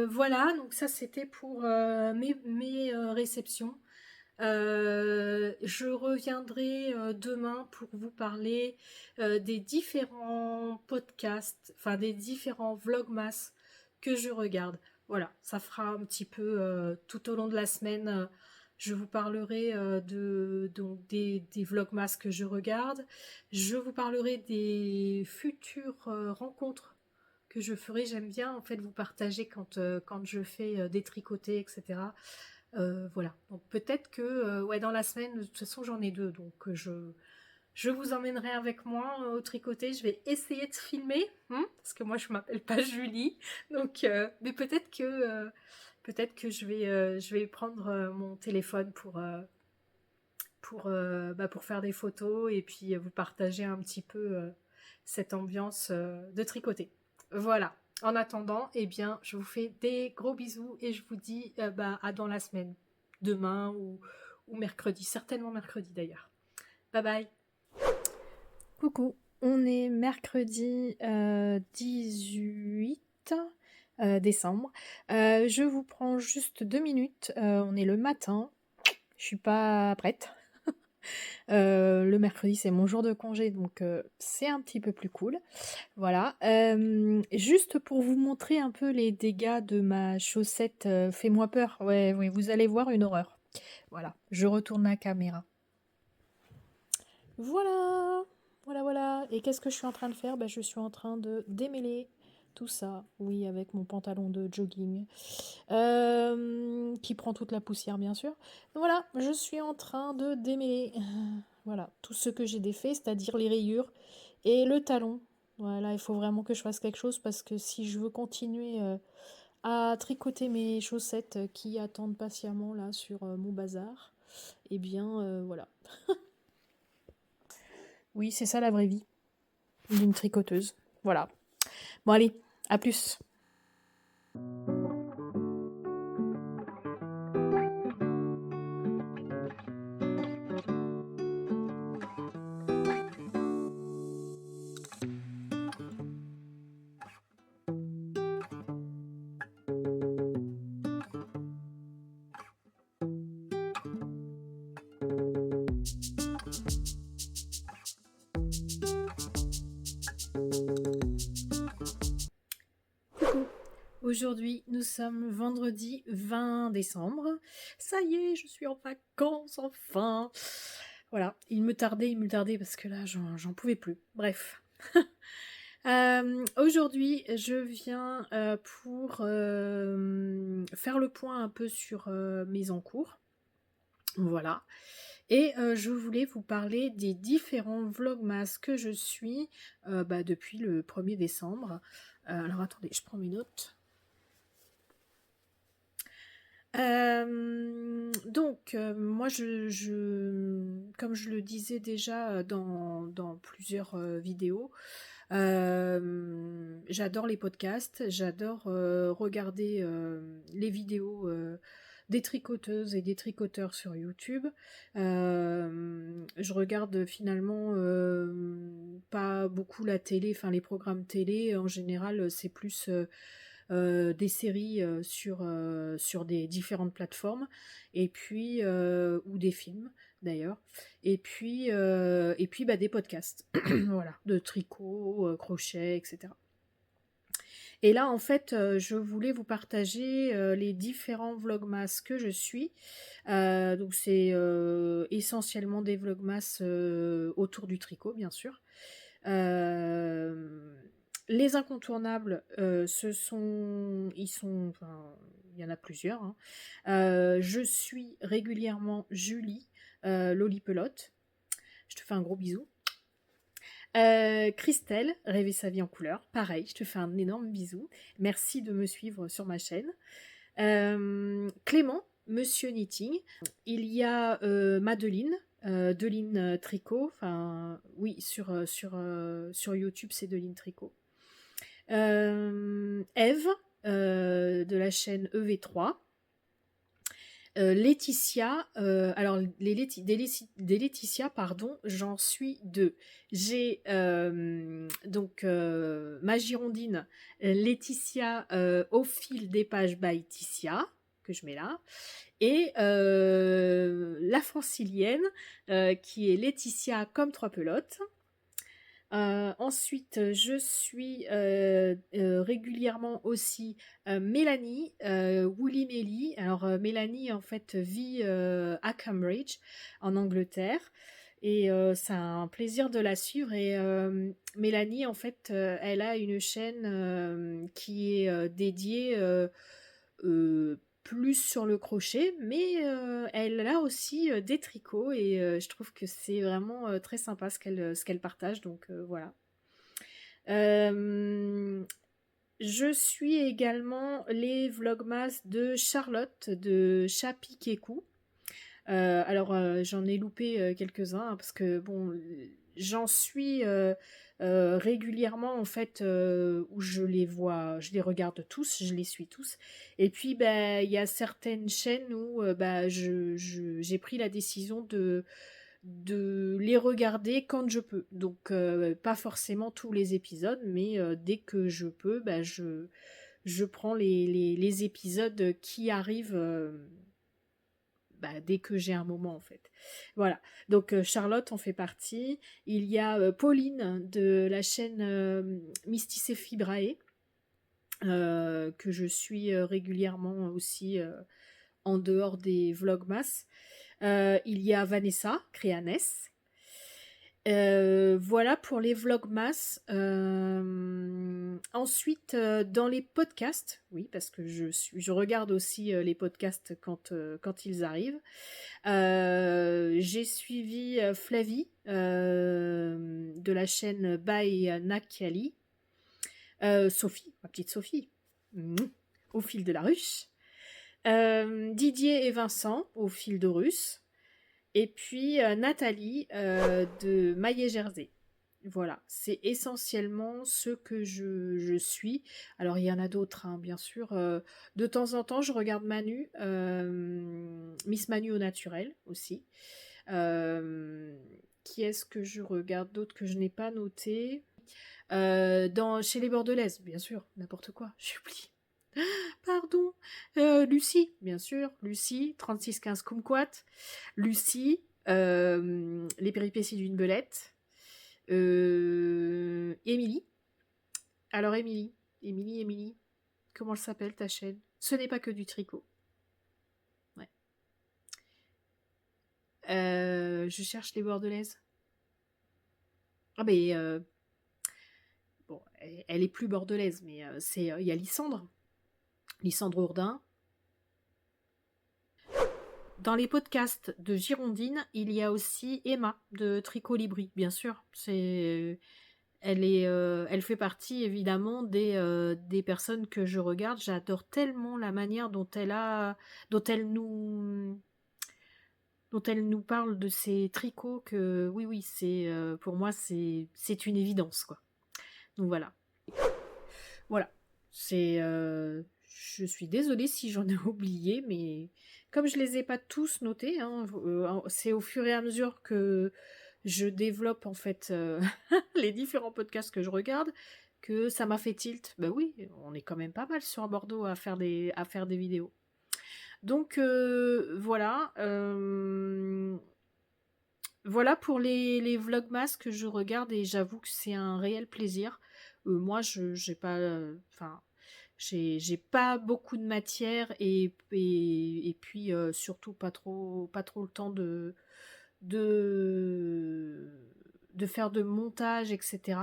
[SPEAKER 1] Voilà, donc ça c'était pour mes réceptions. Je reviendrai demain pour vous parler des différents podcasts, enfin des différents vlogmas que je regarde. Voilà, ça fera un petit peu tout au long de la semaine. Je vous parlerai donc des vlogmas que je regarde. Je vous parlerai des futures rencontres que je ferai. J'aime bien en fait vous partager quand je fais des tricotés, etc. Voilà, donc peut-être que ouais, dans la semaine, de toute façon j'en ai 2, donc je vous emmènerai avec moi au tricoté. Je vais essayer de filmer, parce que moi je m'appelle pas Julie, donc mais peut-être que je vais prendre mon téléphone pour faire des photos et puis vous partager un petit peu cette ambiance de tricoter. Voilà. En attendant, eh bien, je vous fais des gros bisous et je vous dis à dans la semaine, demain ou mercredi, certainement mercredi d'ailleurs. Bye bye. Coucou, on est mercredi 18 décembre. Je vous prends juste 2 minutes. On est le matin. Je suis pas prête. Le mercredi, c'est mon jour de congé, donc c'est un petit peu plus cool. Voilà. Juste pour vous montrer un peu les dégâts de ma chaussette Fais-moi peur. Ouais, oui, vous allez voir une horreur. Voilà, je retourne la caméra. Voilà, voilà. Et qu'est-ce que je suis en train de faire? Je suis en train de démêler tout ça, oui, avec mon pantalon de jogging, qui prend toute la poussière, bien sûr. Voilà, je suis en train de démêler, voilà, tout ce que j'ai défait, c'est-à-dire les rayures et le talon. Voilà, il faut vraiment que je fasse quelque chose parce que si je veux continuer à tricoter mes chaussettes qui attendent patiemment là sur mon bazar, eh bien, voilà. Oui, c'est ça la vraie vie d'une tricoteuse. Voilà. Bon allez, à plus. Coucou. Aujourd'hui, nous sommes vendredi 20 décembre. Ça y est, je suis en vacances, enfin. Voilà, il me tardait parce que là, j'en pouvais plus. Bref. Aujourd'hui, je viens pour faire le point un peu sur mes encours. Voilà. Et je voulais vous parler des différents vlogmas que je suis depuis le 1er décembre. Alors attendez, je prends mes notes. Moi, comme je le disais déjà dans plusieurs vidéos, j'adore les podcasts, j'adore regarder les vidéos des tricoteuses et des tricoteurs sur YouTube. Je regarde finalement pas beaucoup la télé, enfin les programmes télé, en général c'est plus des séries sur des différentes plateformes, et puis ou des films d'ailleurs, et puis des podcasts voilà, de tricot, crochet, etc. Et là, en fait, je voulais vous partager les différents vlogmas que je suis. Donc, c'est essentiellement des vlogmas autour du tricot, bien sûr. Les incontournables, enfin, il y en a plusieurs, hein. Je suis régulièrement Julie, Lolipelote. Je te fais un gros bisou. Christelle, Rêver sa vie en couleur. Pareil, je te fais un énorme bisou. Merci de me suivre sur ma chaîne. Clément, Monsieur Knitting. Il y a Madeline, Deline Tricot. Enfin, oui, sur YouTube, c'est Deline Tricot. Eve, de la chaîne EV3. Laetitia, alors des Laetitia, pardon, j'en suis deux. J'ai ma girondine Laetitia au fil des pages by Ticia, que je mets là, et la francilienne qui est Laetitia comme trois pelotes. Ensuite, je suis régulièrement aussi Mélanie, Woolly Melly. Alors, Mélanie, en fait, vit à Cambridge, en Angleterre. Et c'est un plaisir de la suivre. Et Mélanie, en fait, elle a une chaîne qui est dédiée plus sur le crochet, mais elle a aussi des tricots, et je trouve que c'est vraiment très sympa ce qu'elle partage, donc voilà. Je suis également les vlogmas de Charlotte de Chapi Kekou. Alors j'en ai loupé quelques-uns, hein, parce que bon, j'en suis régulièrement, en fait, où je les vois, je les regarde tous, je les suis tous. Et puis il y a certaines chaînes où j'ai pris la décision de les regarder quand je peux. Donc pas forcément tous les épisodes, mais dès que je peux, je prends les épisodes qui arrivent dès que j'ai un moment en fait. Voilà, donc Charlotte en fait partie. Il y a Pauline de la chaîne Mysticé Fibrae, que je suis régulièrement aussi en dehors des vlogmas. Il y a Vanessa Créanes. Voilà pour les vlogmas. Ensuite, dans les podcasts, oui, parce que je regarde aussi les podcasts quand ils arrivent. J'ai suivi Flavie de la chaîne By Nakali. Sophie, ma petite Sophie, au fil de la ruche. Didier et Vincent, au fil de Russe. Et puis Nathalie de Maillet Jersey. Voilà, c'est essentiellement ce que je suis. Alors il y en a d'autres, hein, bien sûr. De temps en temps, je regarde Manu, Miss Manu au naturel aussi. Qui est-ce que je regarde d'autres que je n'ai pas noté chez les Bordelaises, bien sûr, n'importe quoi, j'ai oublié. Pardon. Lucie, bien sûr. Lucie, 3615 Kumquat. Lucie, les péripéties d'une belette. Émilie. Alors, Émilie, comment elle s'appelle ta chaîne? Ce n'est pas que du tricot. Ouais. Je cherche les Bordelaises. Ah, mais. Bon, elle est plus bordelaise, mais il y a Lysandre Ourdin. Dans les podcasts de Girondine, il y a aussi Emma de Tricot Libri, bien sûr. Elle fait partie évidemment des personnes que je regarde. J'adore tellement la manière dont elle nous parle de ses tricots que oui, c'est pour moi c'est une évidence quoi. Donc voilà. Je suis désolée si j'en ai oublié, mais comme je les ai pas tous notés, hein, c'est au fur et à mesure que je développe en fait les différents podcasts que je regarde que ça m'a fait tilt. Ben oui, on est quand même pas mal sur Bordeaux à faire des vidéos. Donc voilà. Voilà pour les vlogmas que je regarde et j'avoue que c'est un réel plaisir. Moi, j'ai pas, j'ai pas beaucoup de matière et puis surtout pas trop le temps de faire de montage, etc.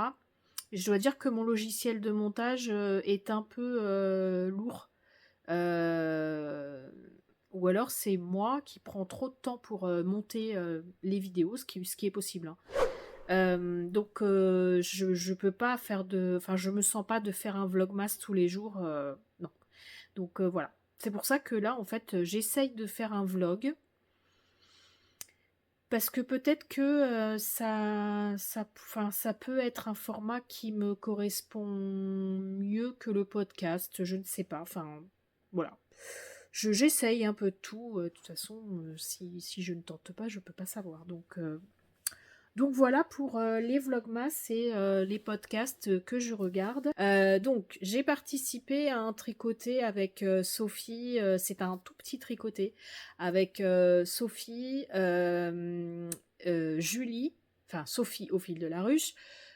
[SPEAKER 1] Et je dois dire que mon logiciel de montage est un peu lourd. Ou alors c'est moi qui prends trop de temps pour monter les vidéos, ce qui est possible. Hein. Donc je peux pas faire je me sens pas de faire un vlogmas tous les jours, non. Donc voilà. C'est pour ça que là en fait j'essaye de faire un vlog. Parce que peut-être que ça peut être un format qui me correspond mieux que le podcast, je ne sais pas. Enfin, voilà. J'essaye un peu de tout. De toute façon, si je ne tente pas, je ne peux pas savoir. Donc voilà pour les vlogmas et les podcasts que je regarde. Donc j'ai participé à un tricoté avec Sophie, c'est un tout petit tricoté avec Sophie, Julie, enfin Sophie au fil de la ruche,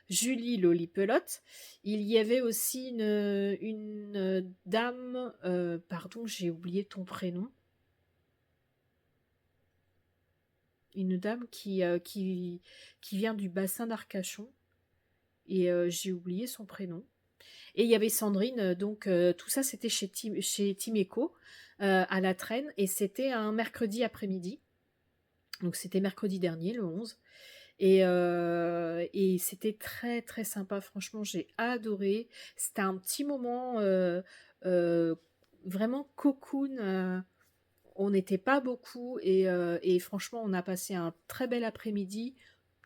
[SPEAKER 1] Julie Lolipelote. Il y avait aussi une dame, pardon j'ai oublié ton prénom. Une dame qui vient du bassin d'Arcachon et j'ai oublié son prénom. Et il y avait Sandrine, donc tout ça c'était chez Timeco à la Traîne et c'était un mercredi après-midi. Donc c'était mercredi dernier, le 11. Et c'était très très sympa, franchement j'ai adoré. C'était un petit moment vraiment cocoon. On n'était pas beaucoup et franchement on a passé un très bel après-midi,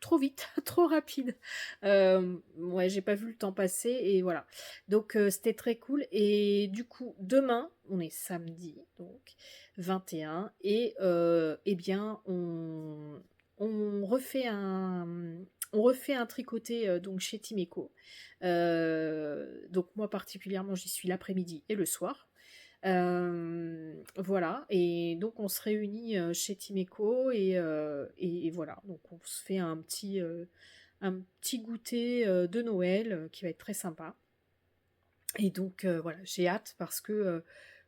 [SPEAKER 1] trop vite, trop rapide. Ouais, j'ai pas vu le temps passer et voilà. Donc c'était très cool et du coup demain, on est samedi donc 21 et eh bien on refait un tricoté donc chez Timeco. Donc moi particulièrement j'y suis l'après-midi et le soir. Voilà, et donc on se réunit chez Timeco et voilà, donc on se fait un petit goûter de Noël qui va être très sympa. Et donc voilà, j'ai hâte parce que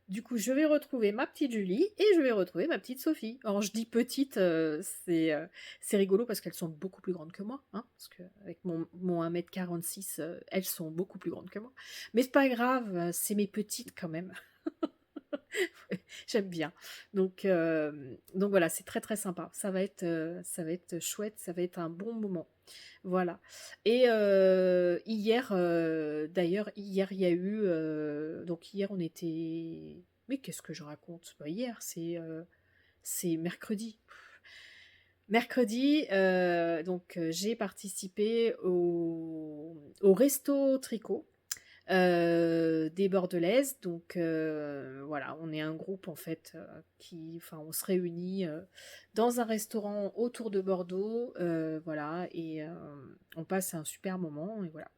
[SPEAKER 1] du coup je vais retrouver ma petite Julie et je vais retrouver ma petite Sophie. Alors je dis petite, c'est rigolo parce qu'elles sont beaucoup plus grandes que moi, hein, parce qu'avec mon 1m46, elles sont beaucoup plus grandes que moi. Mais c'est pas grave, c'est mes petites quand même. J'aime bien. Donc voilà, c'est très très sympa. Ça va être chouette, ça va être un bon moment. Voilà. Et hier, d'ailleurs, hier il y a eu, donc hier on était, mais qu'est-ce que je raconte? Bah, hier, c'est mercredi. Mercredi, donc j'ai participé au resto tricot des Bordelaises. Donc voilà, on est un groupe en fait enfin, on se réunit dans un restaurant autour de Bordeaux, voilà, et on passe un super moment et voilà.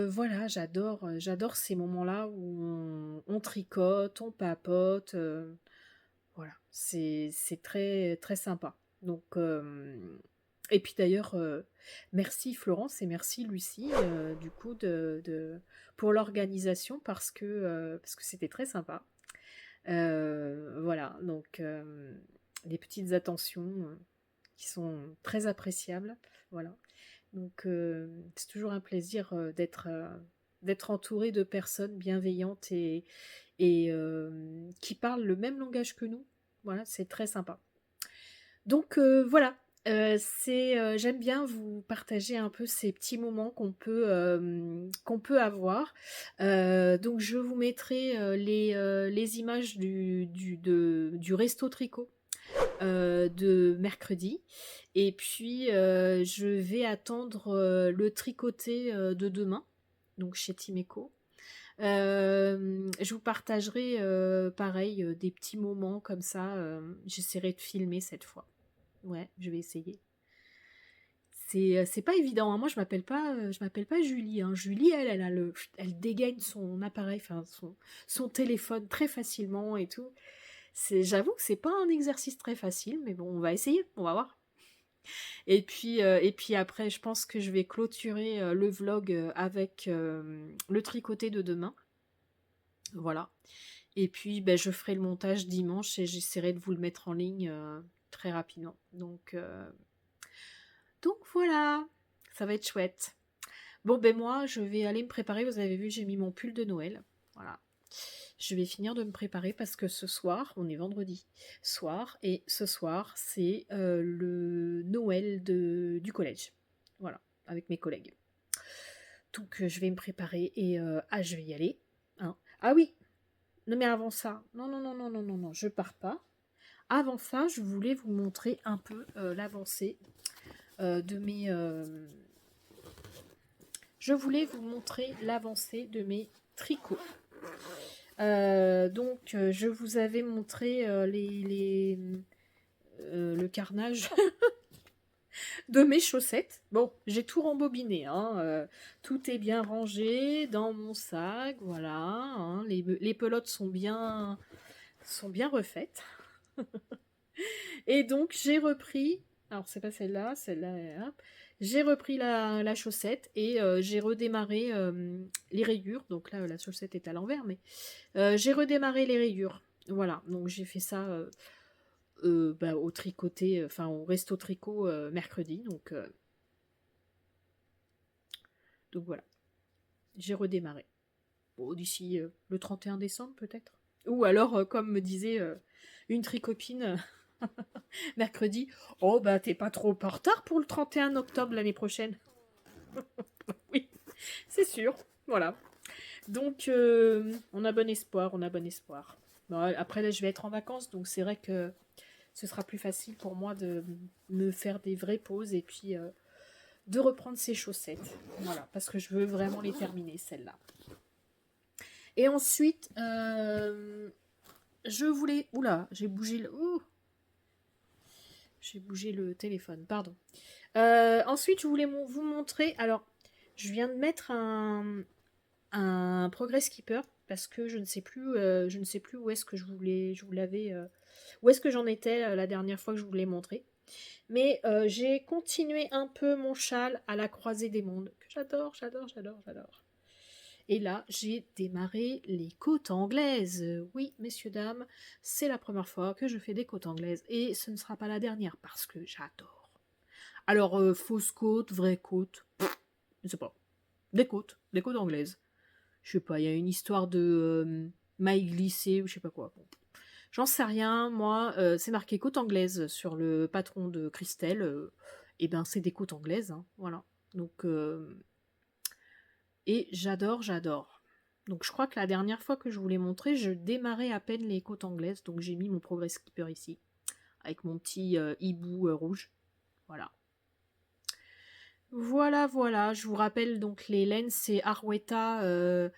[SPEAKER 1] Voilà, j'adore ces moments-là où on tricote, on papote, voilà, c'est très très sympa. Donc et puis d'ailleurs, merci Florence et merci Lucie, du coup, pour l'organisation parce que c'était très sympa. Voilà, donc des petites attentions qui sont très appréciables. Voilà. Donc c'est toujours un plaisir d'être entouré de personnes bienveillantes et qui parlent le même langage que nous. Voilà, c'est très sympa. Donc voilà, j'aime bien vous partager un peu ces petits moments qu'on peut avoir. Donc je vous mettrai les images du resto tricot de mercredi. Et puis je vais attendre le tricoté de demain, donc chez Timeco. Je vous partagerai pareil des petits moments comme ça. J'essaierai de filmer cette fois. Ouais, je vais essayer. C'est pas évident, hein. Moi, je m'appelle pas Julie, hein. Julie, elle dégaine son appareil, enfin son téléphone très facilement et tout. J'avoue que c'est pas un exercice très facile, mais bon, on va essayer, on va voir. Et puis après, je pense que je vais clôturer le vlog avec le tricoté de demain. Voilà. Et puis, ben, je ferai le montage dimanche et j'essaierai de vous le mettre en ligne très rapidement. Donc voilà, ça va être chouette. Bon, ben moi, je vais aller me préparer. Vous avez vu, j'ai mis mon pull de Noël. Voilà. Je vais finir de me préparer parce que ce soir, on est vendredi soir, et ce soir, c'est le Noël du collège. Voilà, avec mes collègues. Donc, je vais me préparer et je vais y aller. Hein. Ah oui, non mais avant ça, non, je pars pas. Avant ça, je voulais vous montrer un peu l'avancée de mes je voulais vous montrer l'avancée de mes tricots. Donc, je vous avais montré le carnage de mes chaussettes. Bon, j'ai tout rembobiné, hein, tout est bien rangé dans mon sac, voilà, hein, les pelotes sont bien refaites. Et donc, j'ai repris, alors c'est pas celle-là, hop. J'ai repris la chaussette et j'ai redémarré les rayures. Donc là, la chaussette est à l'envers, mais j'ai redémarré les rayures. Voilà, donc j'ai fait ça au tricoté, enfin au resto tricot mercredi. Donc voilà, j'ai redémarré. Bon, d'ici le 31 décembre peut-être. Ou alors, comme me disait une tricopine mercredi, oh bah t'es pas trop en retard pour le 31 octobre l'année prochaine. Oui, c'est sûr. Voilà. Donc, on a bon espoir, on a bon espoir. Bon, après, là, je vais être en vacances, donc c'est vrai que ce sera plus facile pour moi de me faire des vraies pauses et puis de reprendre ces chaussettes. Voilà, parce que je veux vraiment les terminer, celles-là. Et ensuite, je voulais... Oula, j'ai bougé le... J'ai bougé le téléphone, pardon. Ensuite, je voulais vous montrer... Alors, je viens de mettre un Progress Keeper parce que je ne sais plus où est-ce que je vous l'avais, où est-ce que j'en étais la dernière fois que je vous l'ai montré. Mais j'ai continué un peu mon châle à la croisée des mondes, que j'adore. Et là, j'ai démarré les côtes anglaises. Oui, messieurs, dames, c'est la première fois que je fais des côtes anglaises. Et ce ne sera pas la dernière, parce que j'adore. Alors, fausse côte, vraie côte, je ne sais pas. Des côtes anglaises. Je sais pas, il y a une histoire de maille glissée ou je sais pas quoi. Bon. J'en sais rien, moi, c'est marqué côte anglaise sur le patron de Christelle. Et ben, c'est des côtes anglaises, hein, voilà. Donc, et j'adore. Donc, je crois que la dernière fois que je vous l'ai montré, je démarrais à peine les côtes anglaises. Donc, j'ai mis mon Progress Skipper ici, avec mon petit hibou rouge. Voilà. Voilà. Je vous rappelle donc les laines, c'est Arwetta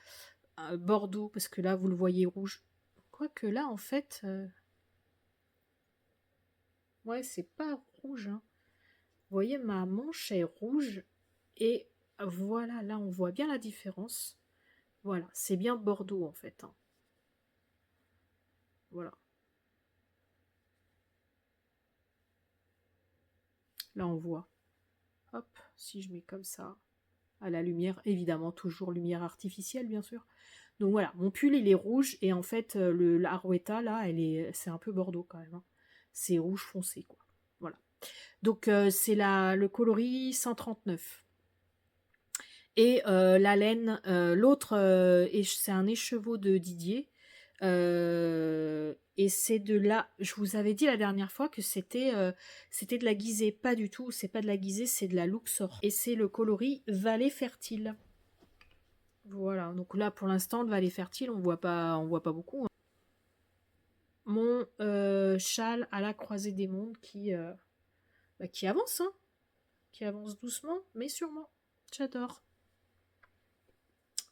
[SPEAKER 1] Bordeaux, parce que là, vous le voyez rouge. Quoique là, en fait... Ouais, c'est pas rouge, hein. Vous voyez, ma manche est rouge. Et voilà, là, on voit bien la différence. Voilà, c'est bien Bordeaux, en fait. Hein. Voilà. Là, on voit. Hop, si je mets comme ça, à la lumière, évidemment, toujours lumière artificielle, bien sûr. Donc voilà, mon pull, il est rouge. Et en fait, la Arwetta, là, c'est un peu Bordeaux, quand même. Hein. C'est rouge foncé, quoi. Voilà. Donc, c'est le coloris 139. Et la laine, l'autre, c'est un écheveau de Didier. Et c'est de là, je vous avais dit la dernière fois que c'était de la Guisée. Pas du tout, c'est pas de la Guisée, c'est de la Luxor. Et c'est le coloris Vallée Fertile. Voilà, donc là pour l'instant, de Vallée Fertile, on voit pas beaucoup. Hein. Mon châle à la croisée des mondes qui avance, hein. Qui avance doucement, mais sûrement. J'adore.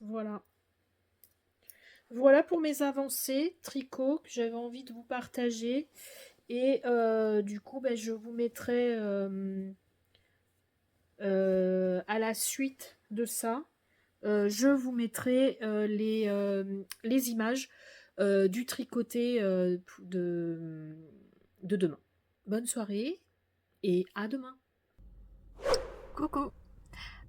[SPEAKER 1] Voilà. Voilà pour mes avancées tricot que j'avais envie de vous partager. Et du coup, je vous mettrai à la suite de ça, je vous mettrai les images du tricoté de demain. Bonne soirée et à demain. Coucou.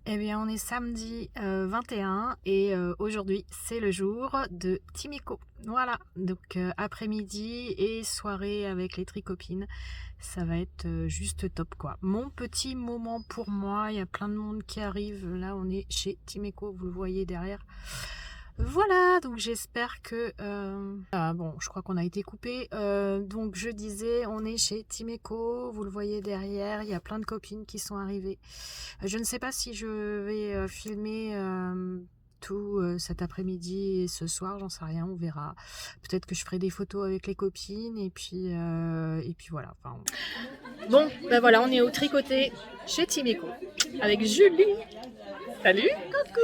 [SPEAKER 1] Eh bien, on est samedi 21 et aujourd'hui, c'est le jour de Timiko. Voilà, donc après-midi et soirée avec les tricopines, ça va être juste top quoi. Mon petit moment pour moi, il y a plein de monde qui arrive. Là, on est chez Timiko, vous le voyez derrière. Voilà, donc j'espère que... bon, je crois qu'on a été coupé. Donc je disais, on est chez Timeko, vous le voyez derrière, il y a plein de copines qui sont arrivées. Je ne sais pas si je vais filmer tout cet après-midi et ce soir, j'en sais rien, on verra. Peut-être que je ferai des photos avec les copines et puis voilà. Enfin, bon, voilà, on est au tricoté chez Timeko avec Julie. Salut. Coucou.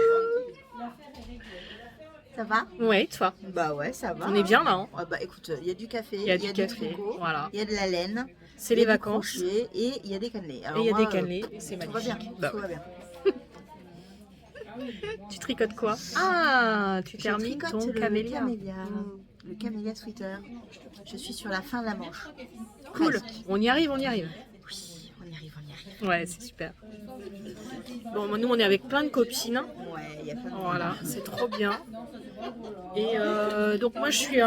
[SPEAKER 2] Ça va?
[SPEAKER 1] Ouais, toi?
[SPEAKER 2] Bah ouais, ça va.
[SPEAKER 1] On est bien là, hein?
[SPEAKER 2] Bah écoute, il y a du café,
[SPEAKER 1] il y a
[SPEAKER 2] du tricot,
[SPEAKER 1] voilà.
[SPEAKER 2] il y a de la laine,
[SPEAKER 1] c'est les vacances.
[SPEAKER 2] Crochet, et il y a des cannelés. Alors
[SPEAKER 1] et il y a
[SPEAKER 2] moi,
[SPEAKER 1] des cannelés, c'est
[SPEAKER 2] tout
[SPEAKER 1] magnifique.
[SPEAKER 2] va bien,
[SPEAKER 1] Bah,
[SPEAKER 2] tout va bien.
[SPEAKER 1] Tu tricotes quoi? Ah, tu
[SPEAKER 2] Je
[SPEAKER 1] termines
[SPEAKER 2] tricote
[SPEAKER 1] ton
[SPEAKER 2] le
[SPEAKER 1] camélia.
[SPEAKER 2] le camélia sweater. Je suis sur la fin de la manche.
[SPEAKER 1] Cool,
[SPEAKER 2] Presque.
[SPEAKER 1] on y arrive.
[SPEAKER 2] Oui, on y arrive.
[SPEAKER 1] Ouais, c'est super. Bon, nous on est avec plein de copines.
[SPEAKER 2] Ouais, il y a plein de
[SPEAKER 1] Voilà, c'est trop bien. Et donc moi je suis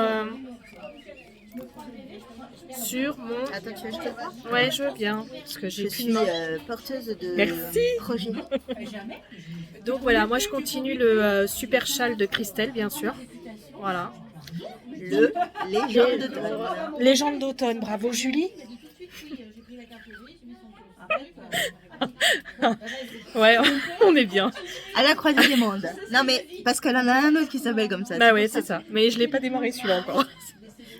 [SPEAKER 1] sur mon...
[SPEAKER 2] Attends, tu veux que je te vois?
[SPEAKER 1] Ouais, je veux bien, parce que j'ai
[SPEAKER 2] Je
[SPEAKER 1] plus
[SPEAKER 2] suis
[SPEAKER 1] de main.
[SPEAKER 2] porteuse de
[SPEAKER 1] Merci.
[SPEAKER 2] projet.
[SPEAKER 1] Donc voilà, moi je continue le super châle de Christelle, bien sûr. Voilà.
[SPEAKER 2] Le légende d'automne.
[SPEAKER 1] Légende d'automne, bravo Julie. Ouais, on est bien.
[SPEAKER 2] À la croisée des mondes. Non mais, parce qu'elle en a un autre qui s'appelle comme ça.
[SPEAKER 1] Bah ouais, c'est ça. Mais je l'ai pas démarré celui-là encore.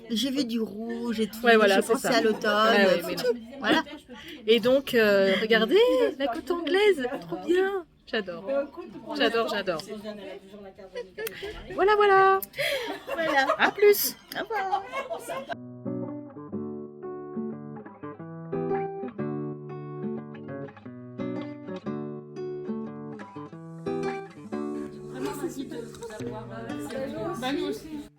[SPEAKER 2] J'ai vu du rouge et tout,
[SPEAKER 1] Ouais, voilà,
[SPEAKER 2] j'ai
[SPEAKER 1] c'est
[SPEAKER 2] pensé
[SPEAKER 1] ça.
[SPEAKER 2] à l'automne,
[SPEAKER 1] Ouais, mais non.
[SPEAKER 2] voilà.
[SPEAKER 1] Et donc, regardez, la côte anglaise, trop bien. J'adore. Voilà.
[SPEAKER 2] Voilà.
[SPEAKER 1] À plus.
[SPEAKER 2] Au revoir.
[SPEAKER 3] ravis de vous avoir servi. Nous aussi.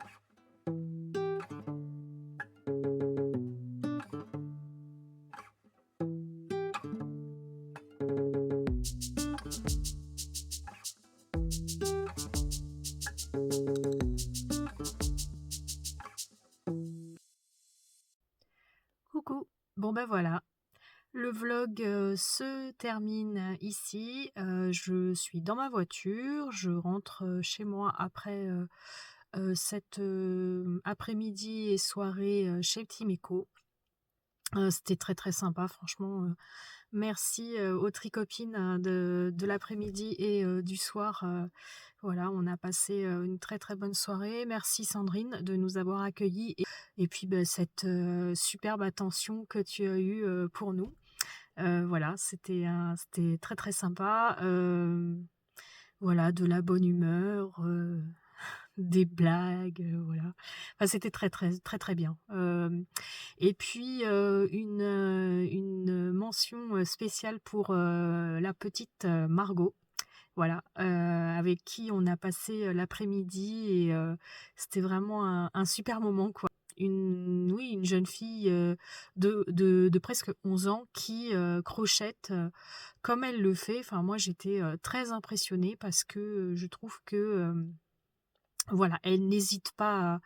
[SPEAKER 1] Coucou. Bon ben voilà, le vlog se termine ici. Je suis dans ma voiture, je rentre chez moi après cette après-midi et soirée chez Petit Méco. C'était très très sympa, franchement. Merci aux tricopines de l'après-midi et du soir. Voilà, on a passé une très très bonne soirée. Merci Sandrine de nous avoir accueillis et puis cette superbe attention que tu as eue pour nous. Voilà, c'était très très sympa. Voilà, de la bonne humeur, des blagues, voilà. Enfin, c'était très très très très bien. Et puis une mention spéciale pour la petite Margot. Voilà, avec qui on a passé l'après-midi et c'était vraiment un super moment, quoi. Une jeune fille de presque 11 ans qui crochette comme elle le fait. Enfin, moi, j'étais très impressionnée parce que je trouve que voilà, elle n'hésite pas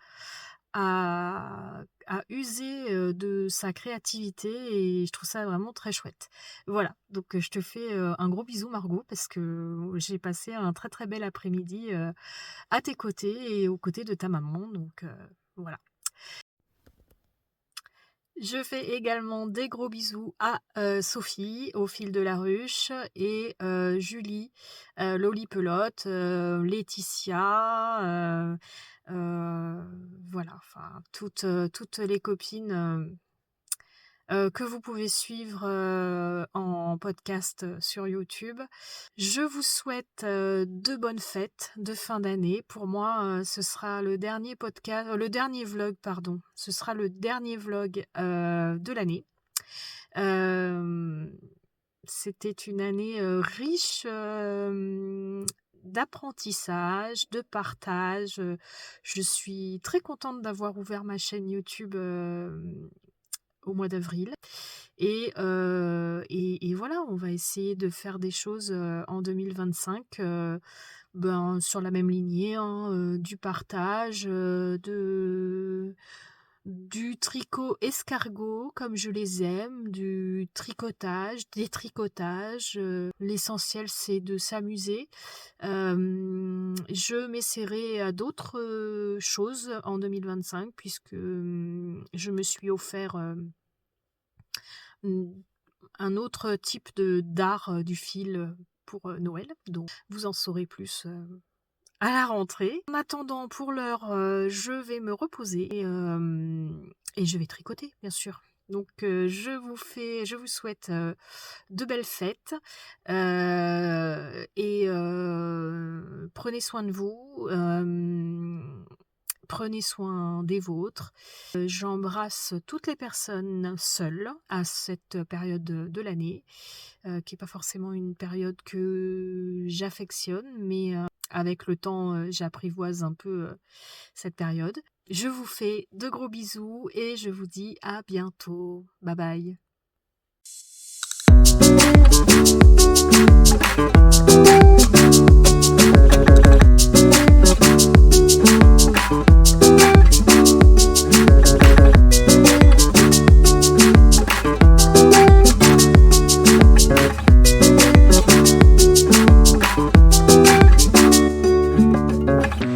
[SPEAKER 1] à user de sa créativité et je trouve ça vraiment très chouette. Voilà, donc je te fais un gros bisou Margot parce que j'ai passé un très très bel après-midi à tes côtés et aux côtés de ta maman, donc voilà. Je fais également des gros bisous à Sophie, au fil de la ruche, et Julie, Lolipelote, Laetitia, voilà, enfin toutes les copines que vous pouvez suivre en podcast sur YouTube. Je vous souhaite de bonnes fêtes de fin d'année. Pour moi, ce sera le dernier vlog, pardon. Ce sera le dernier vlog de l'année. C'était une année riche d'apprentissage, de partage. Je suis très contente d'avoir ouvert ma chaîne YouTube au mois d'avril. Et voilà, on va essayer de faire des choses en 2025 sur la même lignée, hein, du partage, du tricot escargot comme je les aime, du tricotage, des tricotages. L'essentiel, c'est de s'amuser. Je m'essaierai à d'autres choses en 2025 puisque je me suis offert un autre type d'art du fil pour Noël. Donc, vous en saurez plus à la rentrée. En attendant, pour l'heure, je vais me reposer et je vais tricoter, bien sûr. Donc, je vous souhaite de belles fêtes et prenez soin de vous. Prenez soin des vôtres. J'embrasse toutes les personnes seules à cette période de l'année, qui n'est pas forcément une période que j'affectionne, mais avec le temps, j'apprivoise un peu cette période. Je vous fais de gros bisous et je vous dis à bientôt. Bye bye.